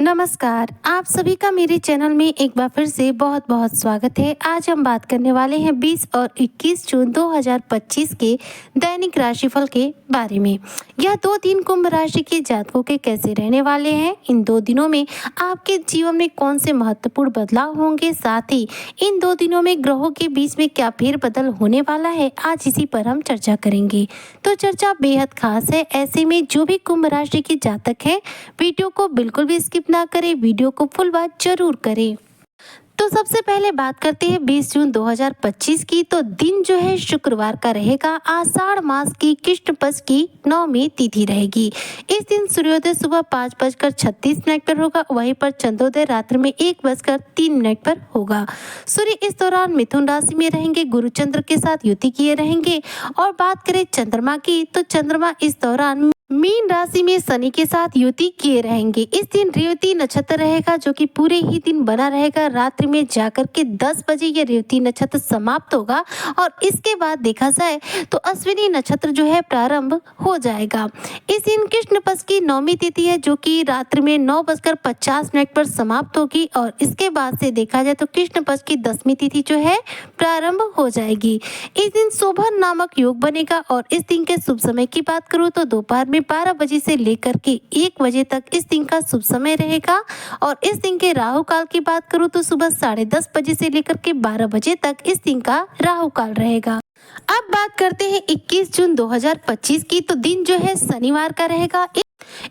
नमस्कार, आप सभी का मेरे चैनल में एक बार फिर से बहुत बहुत स्वागत है। आज हम बात करने वाले हैं 20 और 21 जून 2025 के दैनिक राशिफल के बारे में। यह 2 दिन कुंभ राशि के जातकों के कैसे रहने वाले हैं, इन 2 दिनों में आपके जीवन में कौन से महत्वपूर्ण बदलाव होंगे, साथ ही इन 2 दिनों में ग्रहों के बीच में क्या फेरबदल होने वाला है, आज इसी पर हम चर्चा करेंगे। तो चर्चा बेहद खास है, ऐसे में जो भी कुंभ राशि के जातक हैं वीडियो को बिल्कुल भी स्किप ना करें, वीडियो को फुल वॉच जरूर करें। तो सबसे पहले बात करते हैं 20 जून 2025 की। तो दिन जो है शुक्रवार का रहेगा। आषाढ़ मास की कृष्ण पक्ष की 9वीं तिथि रहेगी। इस दिन सूर्योदय सुबह 5:36 पर होगा, वहीं पर चंद्रोदय रात्रि में 1:03 पर होगा। सूर्य इस दौरान मिथुन राशि में रहेंगे, गुरु चंद्र के साथ युति किए रहेंगे। और बात करें चंद्रमा की, तो चंद्रमा इस दौरान मीन राशि में शनि के साथ युति किए रहेंगे। इस दिन रेवती नक्षत्र रहेगा, जो कि पूरे ही दिन बना रहेगा। रात्रि में जाकर के 10 बजे ये रेवती नक्षत्र समाप्त होगा और इसके बाद देखा जाए तो अश्विनी नक्षत्र जो है प्रारंभ हो जाएगा। इस दिन कृष्ण पक्ष की 9वीं तिथि है, जो कि रात्रि में 9:50 पर समाप्त होगी और इसके बाद से देखा जाए तो कृष्ण पक्ष की 10वीं तिथि जो है प्रारंभ हो जाएगी। इस दिन शोभन नामक योग बनेगा और इस दिन के शुभ समय की बात करूँ तो दोपहर 12 बजे से लेकर के 1 बजे तक इस दिन का शुभ समय रहेगा। और इस दिन के राहु काल की बात करूं तो सुबह 10:30 बजे से लेकर के 12 बजे तक इस दिन का राहु काल रहेगा। अब बात करते हैं 21 जून 2025 की। तो दिन जो है शनिवार का रहेगा।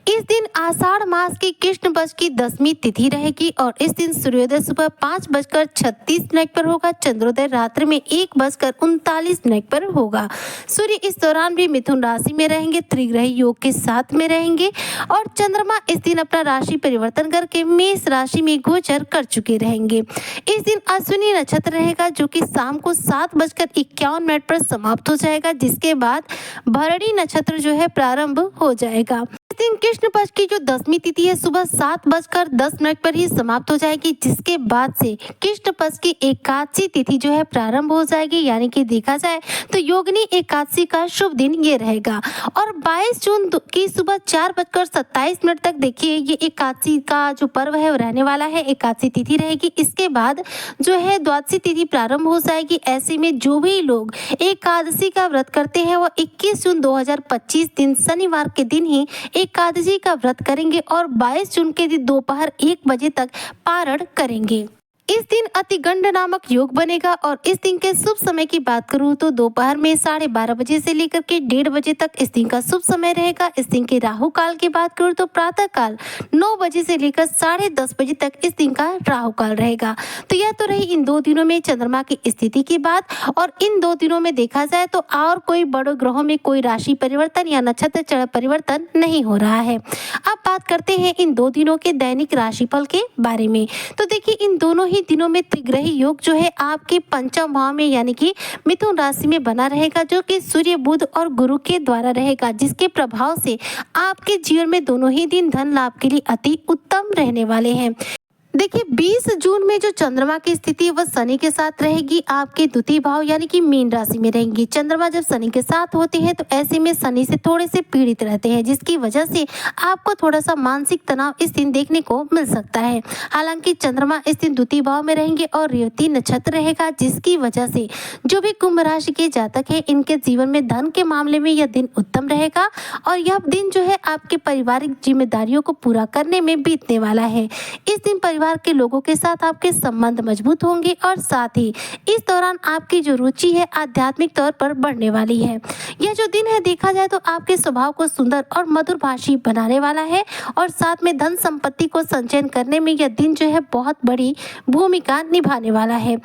इस दिन आषाढ़ मास की कृष्ण पक्ष की 10वीं तिथि रहेगी और इस दिन सूर्योदय सुबह 5:36 पर होगा, चंद्रोदय रात्रि में 1:39 पर होगा। सूर्य इस दौरान भी मिथुन राशि में रहेंगे, त्रिग्रही योग के साथ में रहेंगे। और चंद्रमा इस दिन अपना राशि परिवर्तन करके मेष राशि में गोचर कर चुके रहेंगे। इस दिन अश्विनी नक्षत्र रहेगा, जो कि शाम को 7:51 पर समाप्त हो जाएगा, जिसके बाद भरणी नक्षत्र जो है प्रारंभ हो जाएगा। इस दिन कृष्ण पक्ष की जो 10वीं तिथि है सुबह 7:10 पर ही समाप्त हो जाएगी, जिसके बाद से कृष्ण पक्ष की एकादशी तिथि जो है प्रारंभ हो जाएगी। यानी कि देखा जाए तो योगिनी एकादशी का शुभ दिन ये रहेगा। और 22 जून की सुबह 4:27 तक देखिए ये एकादशी का जो पर्व है वो रहने वाला है, एकादशी तिथि रहेगी। इसके बाद जो है द्वादशी तिथि प्रारंभ हो जाएगी। ऐसे में जो भी लोग एकादशी का व्रत करते हैं वो 21 जून 2025 दिन शनिवार के दिन ही एकादशी का व्रत करेंगे और 22 जून के दिन दोपहर 1 बजे तक पारण करेंगे। इस दिन अतिगंड नामक योग बनेगा और इस दिन के शुभ समय की बात करूं तो दोपहर में 12:30 बजे से लेकर के 1:30 बजे तक इस दिन का शुभ समय रहेगा। इस दिन के राहु काल की बात करूं तो प्रातः काल 9 बजे से लेकर 10:30 बजे तक इस दिन का राहु काल रहेगा। तो यह तो रही इन 2 दिनों में चंद्रमा की स्थिति की बात। और इन 2 दिनों में देखा जाए तो और कोई बड़े ग्रहों में कोई राशि परिवर्तन या नक्षत्र चरण परिवर्तन नहीं हो रहा है। अब बात करते हैं इन 2 दिनों के दैनिक राशिफल के बारे में। तो देखिए इन दोनों ही दिनों में त्रिग्रही योग जो है आपके पंचम भाव में यानी कि मिथुन राशि में बना रहेगा, जो कि सूर्य बुध और गुरु के द्वारा रहेगा, जिसके प्रभाव से आपके जीवन में दोनों ही दिन धन लाभ के लिए अति उत्तम रहने वाले हैं। देखिए 20 जून में जो चंद्रमा की स्थिति है वह शनि के साथ रहेगी, आपके द्वितीय भाव यानी कि मीन राशि में रहेंगी। चंद्रमा जब शनि के साथ होते हैं तो ऐसे में शनि से थोड़े से पीड़ित रहते हैं, जिसकी वजह से आपको थोड़ा सा मानसिक तनाव इस दिन देखने को मिल सकता है। हालांकि चंद्रमा इस दिन द्वितीय भाव में रहेंगे और रेवती नक्षत्र रहेगा, जिसकी वजह से जो भी कुंभ राशि के जातक है इनके जीवन में धन के मामले में यह दिन उत्तम रहेगा। और यह दिन जो है आपके पारिवारिक जिम्मेदारियों को पूरा करने में बीतने वाला है। इस दिन परिवार के लोगों के साथ आपके संबंध मजबूत होंगे और साथ ही इस दौरान आपकी जो रुचि है आध्यात्मिक तौर पर बढ़ने वाली है। यह जो दिन है देखा जाए तो आपके स्वभाव को सुंदर और मधुरभाषी बनाने वाला है और साथ में धन संपत्ति को संचयन करने में यह दिन जो है बहुत बड़ी भूमिका निभाने वाला है।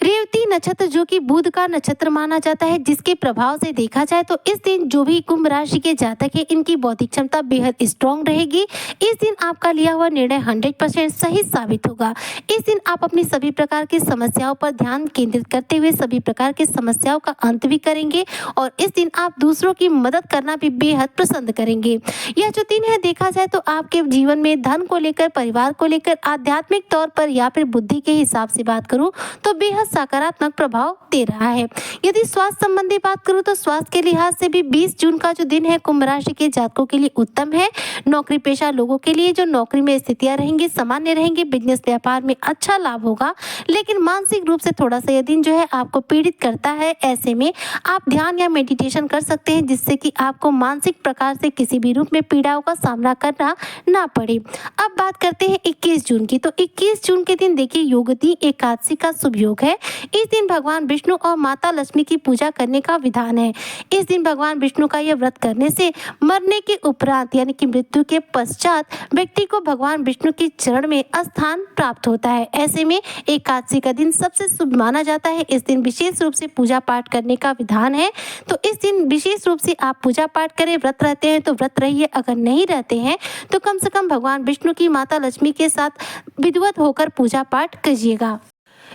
रेवती नक्षत्र जो कि बुध का नक्षत्र माना जाता है, जिसके प्रभाव से देखा जाए तो इस दिन जो भी कुंभ राशि के जातक है इनकी बौद्धिक क्षमता बेहद स्ट्रॉन्ग रहेगी। इस दिन आपका लिया हुआ निर्णय 100% सही साबित होगा। इस दिन आप अपनी सभी प्रकार की समस्याओं पर ध्यान केंद्रित करते हुए सभी प्रकार की समस्याओं का अंत भी करेंगे और इस दिन आप दूसरों की मदद करना भी बेहद पसंद करेंगे। यह जो दिन है देखा जाए तो आपके जीवन में धन को लेकर, परिवार को लेकर, आध्यात्मिक तौर पर या फिर बुद्धि के हिसाब से बात करूं तो बेहद सकारात्मक प्रभाव दे रहा है। यदि स्वास्थ्य संबंधी बात करूं तो स्वास्थ्य के लिहाज से भी 20 जून का जो दिन है कुंभ राशि के जातकों के लिए उत्तम है। नौकरी पेशा लोगों के लिए जो नौकरी में स्थितियां रहेंगी सामान्य रहेंगी। बिजनेस व्यापार में अच्छा लाभ होगा, लेकिन मानसिक रूप से थोड़ा सा यह दिन जो है आपको पीड़ित करता है। ऐसे में आप ध्यान या मेडिटेशन कर सकते हैं, जिससे कि आपको मानसिक प्रकार से किसी भी रूप में पीड़ाओं का सामना करना ना पड़े। अब बात करते हैं 21 जून की। तो 21 जून के दिन देखिए योगिनी एकादशी का शुभ योग है। इस दिन भगवान विष्णु और माता लक्ष्मी की पूजा करने का विधान है। इस दिन भगवान विष्णु का यह व्रत करने से मरने के उपरांत यानी कि मृत्यु के पश्चात व्यक्ति को भगवान विष्णु के चरण में स्थान प्राप्त होता है। ऐसे में एकादशी का दिन सबसे शुभ माना जाता है। इस दिन विशेष रूप से पूजा पाठ करने का विधान है। तो इस दिन विशेष रूप से आप पूजा पाठ करें। व्रत रहते हैं तो व्रत रहिए, अगर नहीं रहते हैं तो कम से कम भगवान विष्णु की माता लक्ष्मी के साथ विधिवत होकर पूजा पाठ कीजिएगा।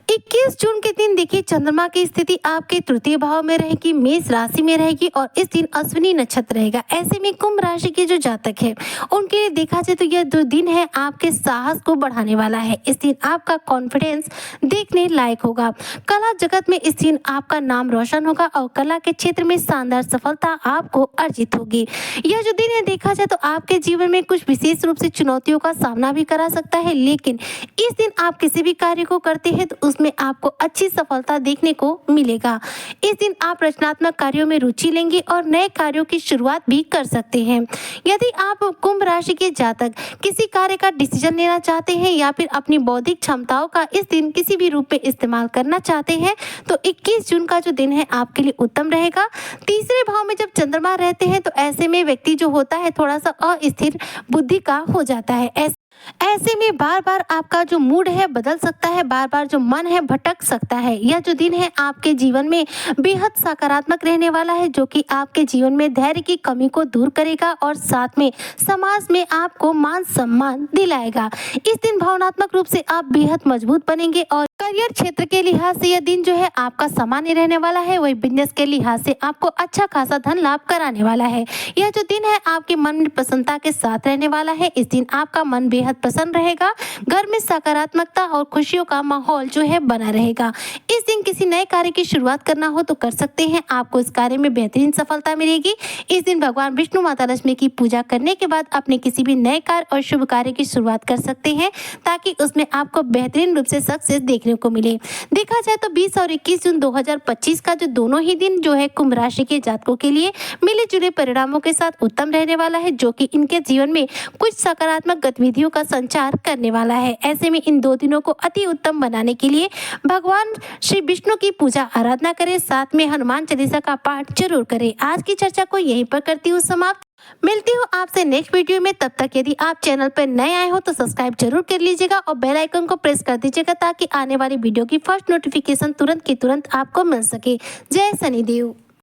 21 जून के दिन देखिए चंद्रमा की स्थिति आपके तृतीय भाव में रहेगी, मेष राशि में रहेगी और इस दिन अश्विनी नक्षत्र रहेगा। ऐसे में कुंभ राशि के जो जातक है उनके लिए देखा जाए तो यह जो दिन है आपके साहस को बढ़ाने वाला है। इस दिन आपका कॉन्फिडेंस देखने लायक होगा। कला जगत में इस दिन आपका नाम रोशन होगा और कला के क्षेत्र में शानदार सफलता आपको अर्जित होगी। यह जो दिन है देखा जाए तो आपके जीवन में कुछ विशेष रूप से चुनौतियों का सामना भी करा सकता है, लेकिन इस दिन आप किसी भी कार्य को करते हैं तो उसमें आपको अच्छी सफलता देखने को मिलेगा। इस दिन आप रचनात्मक कार्यों में रुचि लेंगे और नए कार्यों की शुरुआत भी कर सकते हैं। यदि आप कुंभ राशि के जातक किसी कार्य का डिसीजन लेना चाहते हैं या फिर अपनी बौद्धिक क्षमताओं का इस दिन किसी भी रूप में इस्तेमाल करना चाहते हैं तो 21 जून का जो दिन है आपके लिए उत्तम रहेगा। तीसरे भाव में जब चंद्रमा रहते हैं तो ऐसे में व्यक्ति जो होता है थोड़ा सा अस्थिर बुद्धि का हो जाता है। ऐसे में बार बार आपका जो मूड है बदल सकता है, बार बार जो मन है भटक सकता है। यह जो दिन है आपके जीवन में बेहद सकारात्मक रहने वाला है, जो कि आपके जीवन में धैर्य की कमी को दूर करेगा और साथ में समाज में आपको मान सम्मान दिलाएगा। इस दिन भावनात्मक रूप से आप बेहद मजबूत बनेंगे और करियर क्षेत्र के लिहाज से यह दिन जो है आपका सामान्य रहने वाला है। वही बिजनेस के लिहाज से आपको अच्छा खासा धन लाभ कराने वाला है। यह जो दिन है आपके मन में प्रसन्नता के साथ रहने वाला है। इस दिन आपका मन बेहद प्रसन्न रहेगा। घर में सकारात्मकता और खुशियों का माहौल जो है बना रहेगा। इस दिन किसी नए कार्य की शुरुआत करना हो तो कर सकते हैं, आपको इस कार्य में बेहतरीन सफलता मिलेगी। इस दिन भगवान विष्णु माता लक्ष्मी की पूजा करने के बाद अपने किसी भी नए कार्य और शुभ कार्य की शुरुआत कर सकते हैं, ताकि उसमें आपको बेहतरीन रूप से सक्सेस देखने को मिले। देखा जाए तो 20 और 21 जून 2025 का जो दोनों ही दिन जो है कुंभ राशि के जातकों के लिए मिले जुले परिणामों के साथ उत्तम रहने वाला है, जो कि इनके जीवन में कुछ सकारात्मक गतिविधियों का संचार करने वाला है। ऐसे में इन दो दिनों को अति उत्तम बनाने के लिए भगवान श्री विष्णु की पूजा आराधना करें, साथ में हनुमान चालीसा का पाठ जरूर करें। आज की चर्चा को यहीं पर करती हूँ समाप्त। मिलती हूँ आपसे नेक्स्ट वीडियो में। तब तक यदि आप चैनल पर नए आए हो तो सब्सक्राइब जरूर कर लीजिएगा और बेल आइकन को प्रेस कर दीजिएगा, ताकि आने वाली वीडियो की फर्स्ट नोटिफिकेशन तुरंत की तुरंत आपको मिल सके। जय शनिदेव।